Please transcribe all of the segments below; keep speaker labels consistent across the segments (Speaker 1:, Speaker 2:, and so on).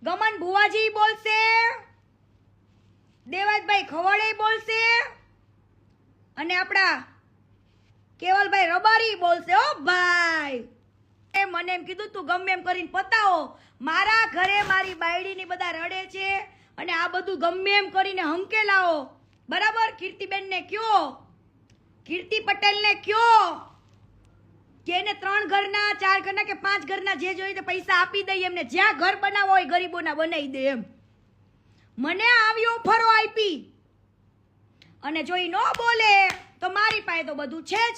Speaker 1: ગમન ભુવાજી બોલશે, દેવાજભાઈ ખવડે બોલશે અને આપણા કેવલભાઈ રબારી બોલશે. ઓ ભાઈ એ મને એમ કીધું તું ગમે એમ કરીને પતાવો. મારા ઘરે મારી બાયડીની બધા રડે છે અને આ બધું ગમે એમ કરીને હંકેલાઓ. બરાબર? કીર્તિબેનને કયો, કીર્તિ પટેલને કયો કે એને 3 ઘરના 4 ઘરના કે 5 ઘરના જે જોઈએ તે પૈસા આપી દઈએ એમને. જ્યાં ઘર બનાવવા હોય ગરીબોના બનાવી દે એમ. મને આવી ઓફરો આપી અને જો ઈ ન બોલે તો મારી પાસે તો બધું છે જ.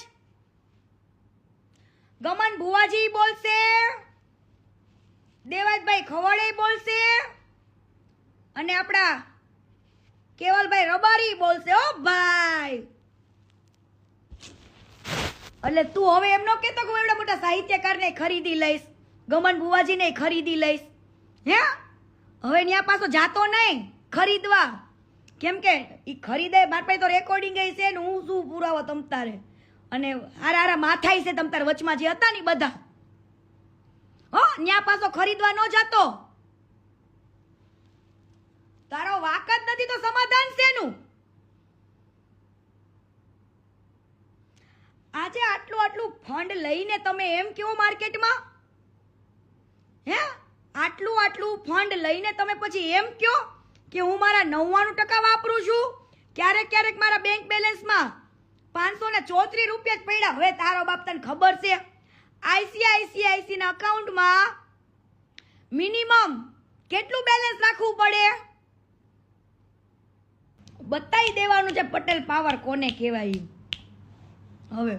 Speaker 1: ગમન ભુવાજી બોલશે, દેવાજભાઈ ખવડે બોલશે અને આપણા કેવલભાઈ રબારી બોલશે. ઓ ભાઈ એટલે તું હવે એમ ન કહેતો કે હું એવડા મોટા સાહિત્યકારને ખરીદી લઈશ, ગમન ભુવાજીને ખરીદી લઈશ. હે હવે ત્યાં પાછો જાતો નહીં ખરીદવા, કેમ કે ઈ ખરીદે મારા પાસે તો રેકોર્ડિંગ છે ને હું શું પુરાવો તમ તારે. અને હારા માથાઈ છે તમ તારે વચમાં જે હતા ને બધા. હો ત્યાં પાછો ખરીદવા ન જાતો. તારો વાક જ નથી તો સમાધાન શેનું? આજે આટલું ફંડ લઈને તમે એમ કેવો માર્કેટમાં, હે આટલું ફંડ લઈને તમે પછી એમ કયો કે હું મારા 99% વાપરું છું. ક્યારેક મારા બેંક બેલેન્સમાં 534 રૂપિયા જ પડ્યા. હવે તારો બાપ તને ખબર છે આઈસીઆઈસીઆઈસી ના અકાઉન્ટમાં મિનિમમ કેટલું બેલેન્સ રાખવું પડે? બતાવી દેવાનું છે પટેલ પાવર કોને કહેવાય. હવે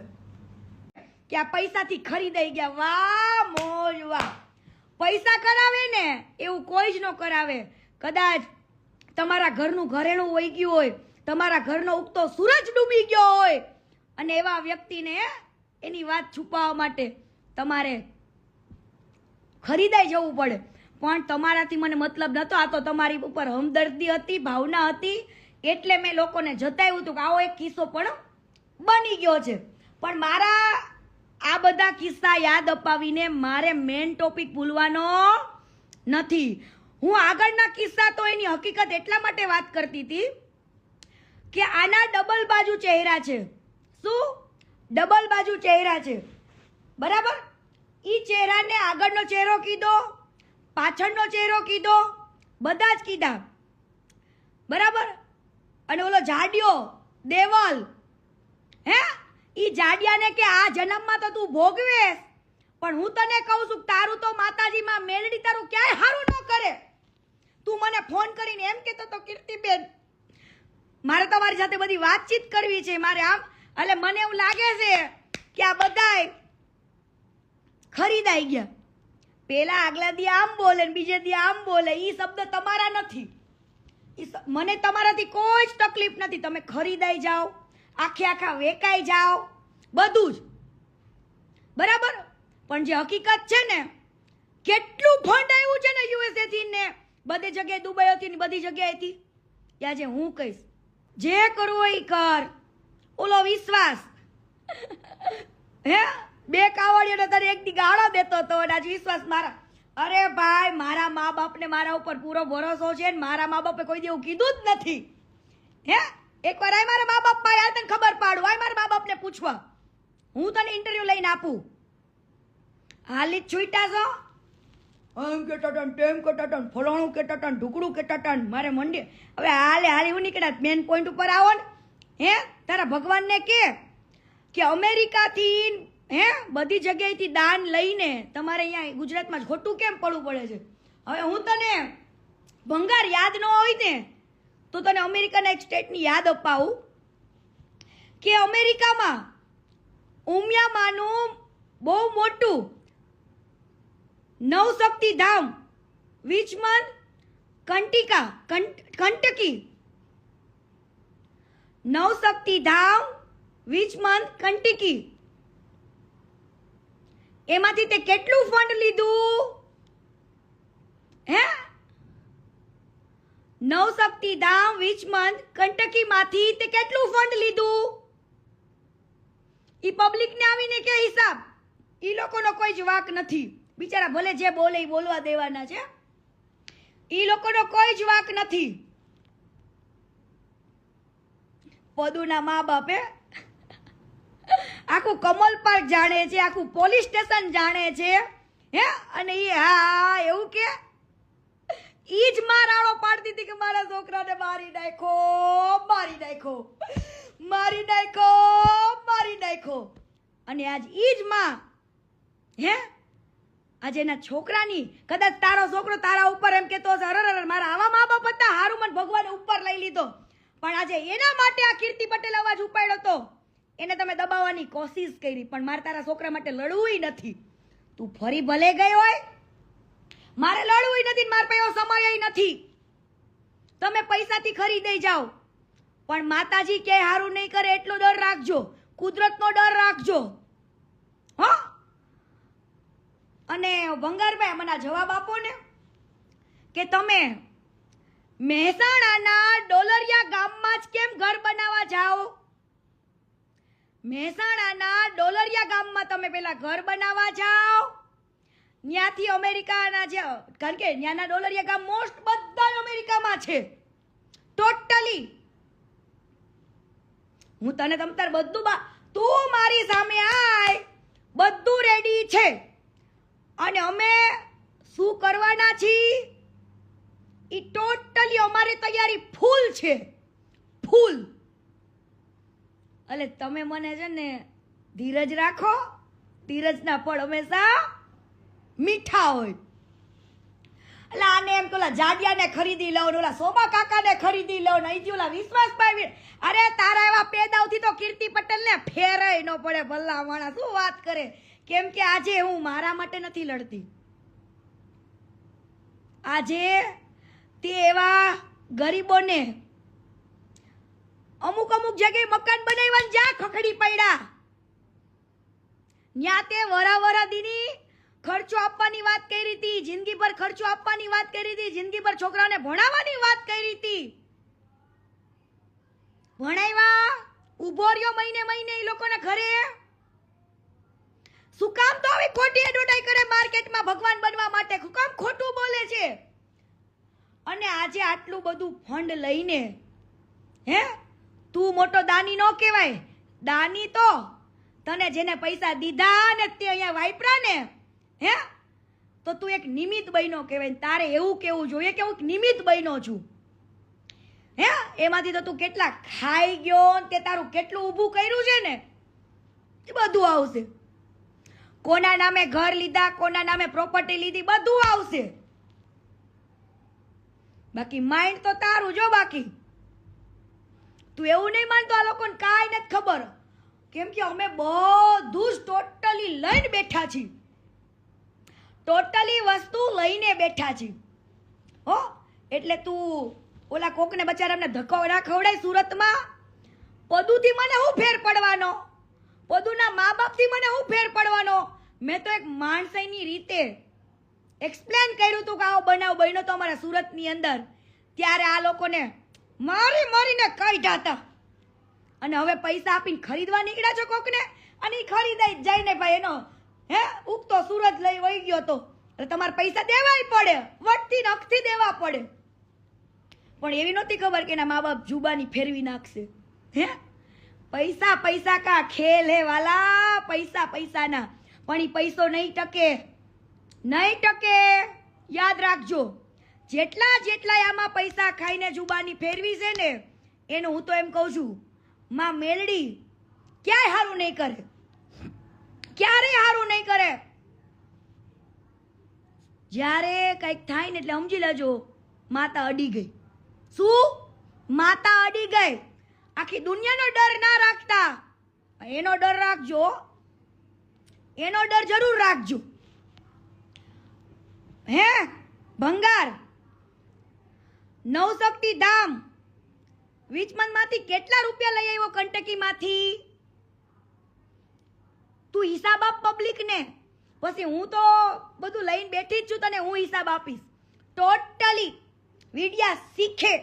Speaker 1: કે આ પૈસાથી ખરીદાઈ ગયા. વાહ મોજ વાહ. પૈસા કરાવે ને એવું કોઈ જ ન કરાવે. કદાચ તમારા ઘરનું ઘરેણું વહી ગયું હોય, તમારા ઘરનો ઉગતો સૂરજ ડૂબી ગયો હોય અને એવા વ્યક્તિને એની વાત છુપાવવા માટે તમારે ખરીદાઈ જવું પડે. પણ તમારાથી મને મતલબ નહોતો. આ તો તમારી ઉપર હમદર્દી હતી, ભાવના હતી એટલે મેં લોકોને જતાવ્યું હતું કે આવો એક કિસ્સો પણ બની ગયો છે. પણ મારા આ બધા કિસ્સા યાદ અપાવીને મારે મેઇન ટોપિક ભૂલવાનો નથી. હું આગળના કિસ્સા તો એની હકીકત એટલા માટે વાત કરતી હતી કે આના ડબલ બાજુ ચહેરા છે. શું ડબલ બાજુ ચહેરા છે? બરાબર? ઈ ચહેરાને આગળનો ચહેરો કીધો, પાછળનો ચહેરો કીધો, બધા જ કીધા. બરાબર? અને ઓલો જાડિયો દેવલ, હે ઈ જાડિયાને કે આ જન્મમાં તો તું ભોગવેશ, પણ હું તને કહું છું તારું તો માતાજીમાં મેલડી તારું ક્યાંય હારું ન કરે. તું મને ફોન કરીને એમ કહેતો તો કીર્તિબેન મારે તમારી સાથે બધી વાતચીત કરવી છે, મારે આમ. એટલે મને એવું લાગે છે કે આ બધાય ખરીદાઈ ગયા. પેલા આગલા દી આમ બોલે ને બીજે દી આમ બોલે. ઈ શબ્દ તમારા નથી. મને તમારાથી કોઈ જ તકલીફ નથી. તમે ખરીદાઈ જાઓ, આખા વેકાઈ જાઓ, બધું જ બરાબર. પણ જે હકીકત છે ને, કેટલું ફંડ આવ્યું છે ને યુએસએ થી ને બધી જગ્યાએ, દુબઈથી ને બધી જગ્યાએથી. ત્યાં જે હું કહીશ જે કરવું હોય કર. ઓલો વિશ્વાસ હે 2 કાવડિયાને તારે એક દી ગાળો દેતો હતો અને આજ વિશ્વાસ મારા. અરે ભાઈ મારા મા બાપને મારા ઉપર પૂરો ભરોસો છે ને મારા મા બાપે કોઈ દેવું કીધું જ નથી. હે એકવાર આય મારા મા બાપ પાસે તને ખબર પાડું. આય મારા મા બાપને પૂછવા, હું તને ઇન્ટરવ્યુ લઈને આપું. હાલી જ છૂટા છો આમ કે ટટન તેમ કે ટટન ફલાણું કે ટટન ઢુકડું કે ટટન મારે મંડી. હવે હાલે હું નીકળ્યા મેન પોઈન્ટ ઉપર આવો ને. હે તારા ભગવાનને કે અમેરિકાથી હે બધી જગ્યાએથી દાન લઈને તમારે અહીંયા ગુજરાતમાં જ ખોટું કેમ પડવું પડે છે? હવે હું તને ભંગાર યાદ ન હોય ને તો તને અમેરિકાના એક સ્ટેટની યાદ અપાવું કે અમેરિકામાં ઉમિયામાનું બહુ મોટું નવશક્તિ ધામ વિચમન કંટકી નવશક્તિ ધામ વિચમન કંટકી એમાંથી તે કેટલું ફંડ લીધું? હે નવશક્તિ ધામ વિચમન કંટકી માંથી તે કેટલું ફંડ લીધું? ઈ પબ્લિક ને આવીને કે હિસાબ. ઈ લોકોનો કોઈ જ વાક નથી. બિચારા ભલે જે બોલે એ બોલવા દેવાના છે. ઈ લોકોનો કોઈ જ વાંક નથી. પદુના મા બાપે આખું કમલ પાર્ક જાણે છે, આખું પોલીસ સ્ટેશન જાણે છે, હે? અને એ હા એવું કે ઈ જ મારાળો પાડતી હતી કે મારા છોકરાને મારી નાખો, મારી નાખો, મારી નાખો, મારી નાખો. અને આજ ઈ જ માં, હે, આજે એના છોકરાની કદાચ તારો છોકરો તારા ઉપર એમ કેતો હશે, મારા આવા મા બાપ હતા, હારું મને ભગવાને ઉપર લઈ લીધો. પણ આજે એના માટે આ કીર્તિ પટેલ અવાજ ઉપાડ્યો તો, એને તમે દબાવવાની કોશિશ કરી, પણ મારે તારા છોકરા માટે લડવું નથી. તું ફરી ભલે ગઈ હોય, મારે લડવું નથી, મારા પાસે સમય નથી. તમે પૈસાથી ખરીદી જાઓ, પણ માતાજી ક્યાંય હારું નહીં કરે એટલો ડર રાખજો, કુદરતનો ડર રાખજો. હા. અને ભંગારભાઈ મને જવાબ આપો ને કે તમે મહેસાણાના ડોલરિયા ગામમાં જ કેમ ઘર બનાવવા જાઓ? મહેસાણાના ડોલરિયા ગામમાં તમે પેલા ઘર બનાવવા જાઓ, ત્યાંથી અમેરિકાના જે, કારણ કે ત્યાંના ડોલરિયા ગામ મોસ્ટ બધા અમેરિકામાં છે ટોટલી. હું તને તમતાર બધું તું મારી સામે આય, બધું રેડી છે. અને અમે શું કરવાના છીએ ઈ ટોટલી અમારી તૈયારી ફૂલ છે, ફૂલ. એટલે તમે મને છે ને ધીરજ રાખો, ધીરજના ફળ હંમેશા મીઠા હોય. એટલે આને એમ કે ઓલા જાડિયાને ખરીદી લઉં, ઓલા સોમા કાકાને ખરીદી લઉં, અહીંથી ઓલા વિશ્વાસભાઈ, અરે તારા એવા પેદાવથી તો કીર્તિ પટેલને ફેરાય ન પડે. ભલા માણસ શું વાત કરે. કેમ કે આજે હું મારા માટે નથી લડતી, આજે તે એવા ગરીબોને અમુક અમુક જગ્યાએ મકાન બનાવ્યા જ્યાં ખખડી પડ્યા, ત્યાં તે વરા દીની ખર્ચો આપવાની વાત કરી હતી, જિંદગી પર ખર્ચો આપવાની વાત કરી હતી, જિંદગી પર છોકરાઓને ભણાવવાની વાત કરી હતી. ભણાવ્યા, ઉભો રહ્યો મહિને મહિને એ લોકોના ઘરે. શું કામ તો આવી ખોટી એડવર્ટાઈઝ કરે માર્કેટમાં ભગવાન બનવા માટે? શું કામ ખોટું બોલે છે? અને આજે આટલું બધું ફંડ લઈને, હે, તું મોટો દાની ન કહેવાય. દાની તો તને જેને પૈસા દીધા ને તે અહીંયા વાપરા ને, હે, તો તું એક નિમિત્ત બન્યો કહેવાય. તારે એવું કેવું જોઈએ કે હું નિમિત્ત બન્યો છું, હે. એમાંથી તો તું કેટલા ખાઈ ગયો, તે તારું કેટલું ઊભું કર્યું છે ને, એ બધું આવશે. કોના નામે ઘર લીધા, કોના નામે પ્રોપર્ટી લીધી, બધું આવશે. બાકી માઇન્ડ તો તારું જો. બાકી તું એવું નહીં માનતો આ લોકોને કાંઈ નથી ખબર, કેમ કે અમે બધું જ ટોટલી લઈને બેઠા છીએ, ટોટલી વસ્તુ લઈને બેઠા છીએ, હો. એટલે તું ઓલા કોકને બચારાને ધક્કો ના ખવડાય સુરતમાં. પદુથી મને શું ફેર પડવાનો? પદુના મા બાપથી મને શું ફેર પડવાનો? મેં તો એક માણસાઈની રીતે એક્સપ્લેન કર્યું હતું કે આવો બનાવ બન્યો તો અમારા સુરતની અંદર, ત્યારે આ લોકોને મારી મારીને કાઢ્યા હતા. અને હવે પૈસા આપીને ખરીદવા નીકળ્યા છો કોકને, અને એ ખરીદાઈ જાય ને ભાઈ, એનો હે ઉગતો સૂરજ લઈ વહી ગયો તો એટલે તમારે પૈસા દેવાય પડે, વટથી નખથી દેવા પડે. પણ એવી નહોતી ખબર કે એના મા બાપ જુબાની ફેરવી નાખશે, હે. પૈસા પૈસા કા ખેલ હે વાલા, પૈસા પૈસાના. પણ એ પૈસો નહીં ટકે, નહીં ટકે. યાદ રાખજો, જેટલા જેટલા આમાં પૈસા ખાઈને જુબાની ફેરવી છે ને, એનું હું તો એમ કહું છું, માં મેલડી ક્યાંય હારું નહીં કરે, ક્યારેય હારું નહીં કરે. જ્યારે કંઈક થાય ને એટલે સમજી લેજો માતા અડી ગઈ. શું? માતા અડી ગઈ. આખી દુનિયાનો ડર ના રાખતા, એનો ડર રાખજો, એનો ડર જરૂર રાખજો, હે. ભંગાર નવશક્તિ ધામ વિચમનમાંથી કેટલા રૂપિયા લઈ આવ્યો? કંટકીમાંથી. તું હિસાબ આપ પબ્લિક ને, પછી હું તો બધું લઈને બેઠી જ છું, તને હું હિસાબ આપીશ. ટોટલી વિડિયા શીખે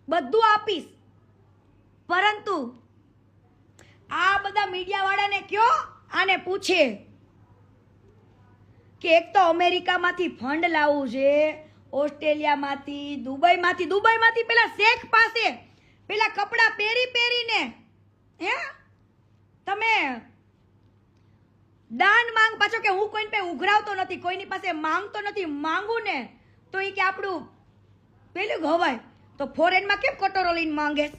Speaker 1: બધું આપીશ. પરંતુ આ બધા મીડિયા વાળાને કયો, આને પૂછે કે એક તો અમેરિકામાંથી ફંડ લાવવું છે, ઓસ્ટ્રેલિયામાંથી, દુબઈમાંથી પેલા શેખ પાસે પેલા કપડાં પહેરીને હે તમે દાન માંગ, પાછો કે હું કોઈને પાસે ઉઘરાવતો નથી, કોઈની પાસે માંગતો નથી, માંગુ ને તો એ કે આપણું પેલું ગવાય. તો ફોરેનમાં કેમ કટોરો લઈને માંગેસ?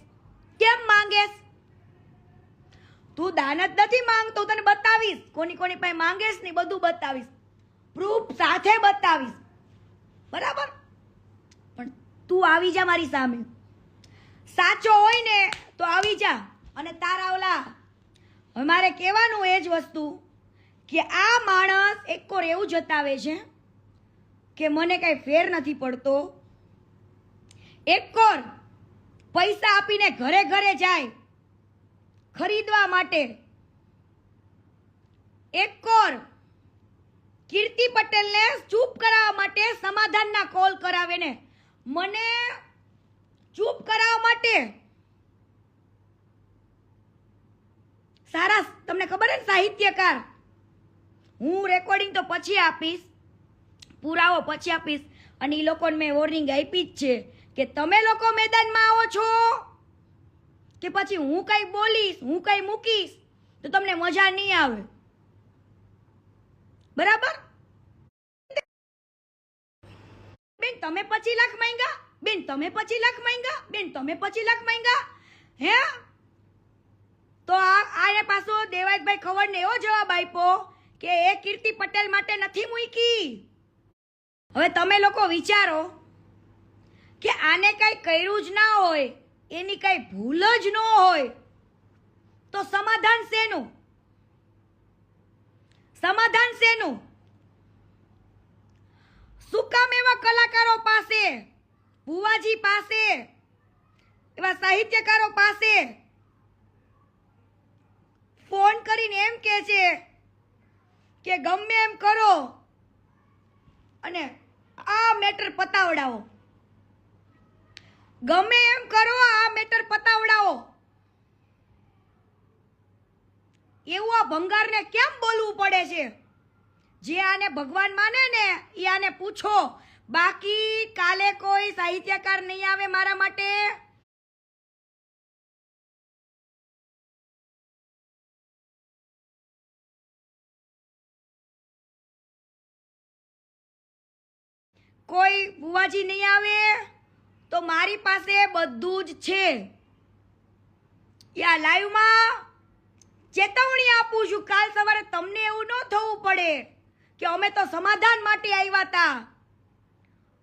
Speaker 1: કેમ માંગેસ? તું દાન જ નથી માંગતો, તને બતાવીશ કોની પાસે માંગેસ ને બધું બતાવીશ, પ્રૂફ સાથે બતાવીશ, બરાબર? પણ તું આવી જા મારી સામે, સાચો હોય ને તો આવી જા. અને તારા ઓલા હવે મારે કહેવાનું એ જ વસ્તુ કે આ માણસ એકોર એવું જતાવે છે કે મને કઈ ફેર નથી પડતો, એકોર પૈસા આપીને ઘરે ઘરે જાય ખરીદવા માટે, એકોર કીર્તિ પટેલને ચૂપ કરાવવા માટે સમાધાનના કોલ કરાવે ને મને ચૂપ કરાવવા માટે. સારા તમને ખબર છે સાહિત્યકાર, હું રેકોર્ડિંગ તો પછી આપીશ, પુરાવો પછી આપીશ, અને એ લોકોને મેં વોર્નિંગ આપી જ છે કે તમે લોકો મેદાનમાં આવો છો કે પછી હું કઈ બોલીશ, હું કઈ મૂકીશ તો તમને મજા નહીં આવે, બરાબર? બેન તમે 25 લાખ માંગ્યા, બેન તમે 25 લાખ માંગ્યા, બેન તમે 25 લાખ માંગ્યા, હે? તો આને પાછો દેવાયતભાઈ ખવડને એવો જવાબ આપ્યો કે એ કીર્તિ પટેલ માટે નથી મૂકી. હવે તમે લોકો વિચારો કે આને કઈ કર્યું જ ના હોય, એની કઈ ભૂલ જ ન હોય, તો સમાધાન શેનું? સમાધાન શેનું? શું કામ એવા કલાકારો પાસે, ભુવાજી પાસે, એવા સાહિત્યકારો પાસે ફોન કરીને એમ કહે છે કે ગમે એમ કરો અને આ મેટર પતાવડાવો, ગમે એમ કરો આ મેટર પતાવડાવો, એવું આ ભંગારને કેમ બોલવું પડે છે? જે આને ભગવાન માને ને એ આને પૂછો, બાકી કાલે કોઈ સાહિત્યકાર નહીં આવે મારા માટે. કોઈ બુવાજી નહીં આવે તો મારી પાસે બધું જ છે. યા લાઈવમાં ચેતવણી આપું છું, કાલ સવારે તમને એવું ન થવું પડે કે અમે તો સમાધાન માટે આવ્યા હતા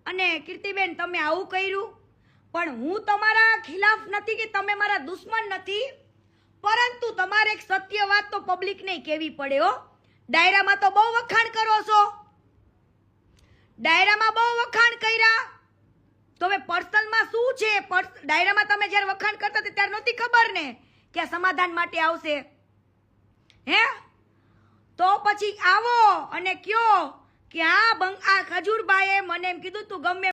Speaker 1: અને કીર્તિબેન તમે આવું કર્યું. પણ હું તમારા ખિલાફ નથી કે તમે મારા દુશ્મન નથી, પરંતુ તમારે એક સત્ય વાત તો પબ્લિકને કહેવી પડે હો. ડાયરામાં તો બહુ વખાણ કરો છો, ડાયરામાં બહુ વખાણ કર્યા, તો હવે પર્સનલમાં શું છે? ડાયરામાં તમે જ્યારે વખાણ કરતા હતા ત્યારે નહોતી ખબર ને કે સમાધાન માટે આવશે, હે? તો પછી આવો અને કયો કે આ ખજૂરભાઈએ મને એમ કીધું તું ગમે